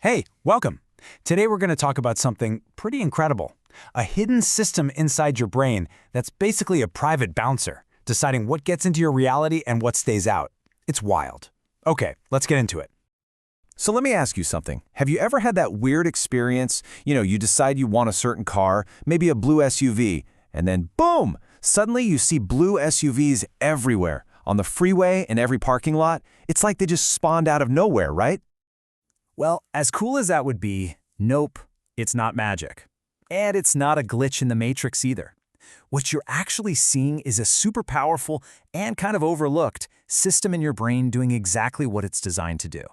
Hey, welcome. Today we're going to talk about something pretty incredible. A hidden system inside your brain that's basically a private bouncer, deciding what gets into your reality and what stays out. It's wild. Okay, let's get into it. So let me ask you something. Have you ever had that weird experience? You decide you want a certain car, maybe a blue SUV, and then boom! Suddenly you see blue SUVs everywhere, on the freeway, in every parking lot. It's like they just spawned out of nowhere, right? Well, as cool as that would be, nope, it's not magic. And it's not a glitch in the Matrix either. What you're actually seeing is a super powerful and kind of overlooked system in your brain doing exactly what it's designed to do.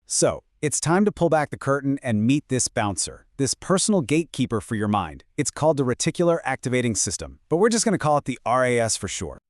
So, it's time to pull back the curtain and meet this bouncer, this personal gatekeeper for your mind. It's called the Reticular Activating System, but we're just going to call it the RAS for short.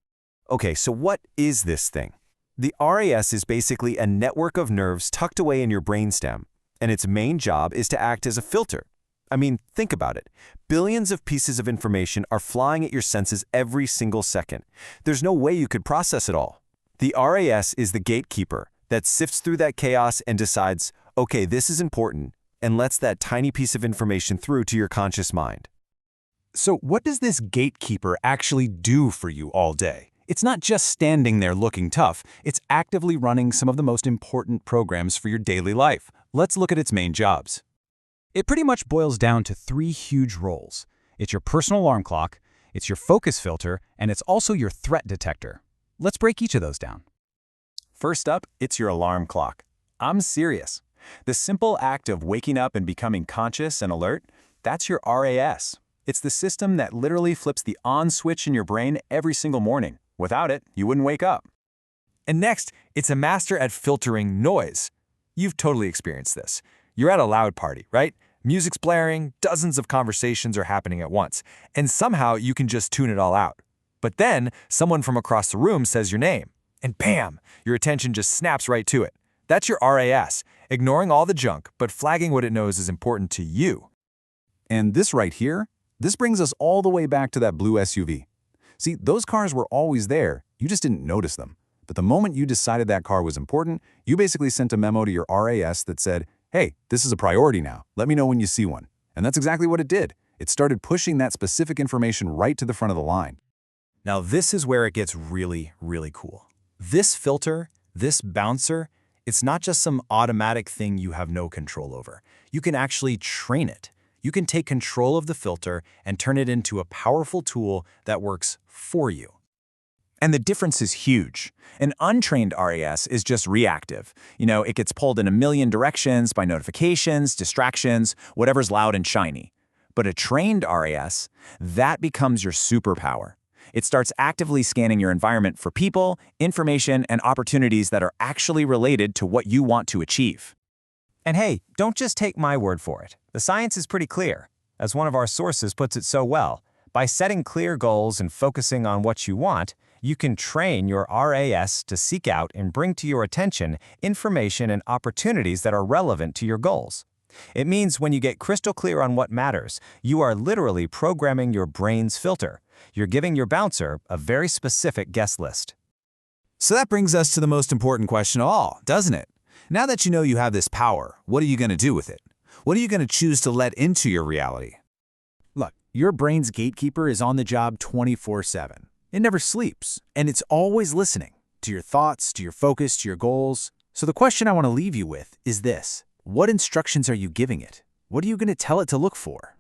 Okay, so what is this thing? The RAS is basically a network of nerves tucked away in your brainstem, and its main job is to act as a filter. I mean, think about it. Billions of pieces of information are flying at your senses every single second. There's no way you could process it all. The RAS is the gatekeeper that sifts through that chaos and decides, okay, this is important, and lets that tiny piece of information through to your conscious mind. So what does this gatekeeper actually do for you all day? It's not just standing there looking tough, it's actively running some of the most important programs for your daily life. Let's look at its main jobs. It pretty much boils down to three huge roles. It's your personal alarm clock, it's your focus filter, and it's also your threat detector. Let's break each of those down. First up, it's your alarm clock. I'm serious. The simple act of waking up and becoming conscious and alert, that's your RAS. It's the system that literally flips the on switch in your brain every single morning. Without it, you wouldn't wake up. And next, it's a master at filtering noise. You've totally experienced this. You're at a loud party, right? Music's blaring, dozens of conversations are happening at once, and somehow you can just tune it all out. But then, someone from across the room says your name, and bam, your attention just snaps right to it. That's your RAS, ignoring all the junk, but flagging what it knows is important to you. And this right here, this brings us all the way back to that blue SUV. See, those cars were always there, you just didn't notice them. But the moment you decided that car was important, you basically sent a memo to your RAS that said, hey, this is a priority now, let me know when you see one. And that's exactly what it did. It started pushing that specific information right to the front of the line. Now this is where it gets really, really cool. This filter, this bouncer, it's not just some automatic thing you have no control over. You can actually train it. You can take control of the filter and turn it into a powerful tool that works for you. And the difference is huge. An untrained RAS is just reactive. It gets pulled in a million directions by notifications, distractions, whatever's loud and shiny. But a trained RAS, that becomes your superpower. It starts actively scanning your environment for people, information, and opportunities that are actually related to what you want to achieve. And hey, don't just take my word for it. The science is pretty clear. As one of our sources puts it so well, by setting clear goals and focusing on what you want, you can train your RAS to seek out and bring to your attention information and opportunities that are relevant to your goals. It means when you get crystal clear on what matters, you are literally programming your brain's filter. You're giving your bouncer a very specific guest list. So that brings us to the most important question of all, doesn't it? Now that you know you have this power, what are you going to do with it? What are you going to choose to let into your reality? Look, your brain's gatekeeper is on the job 24/7. It never sleeps, and it's always listening to your thoughts, to your focus, to your goals. So the question I want to leave you with is this. What instructions are you giving it? What are you going to tell it to look for?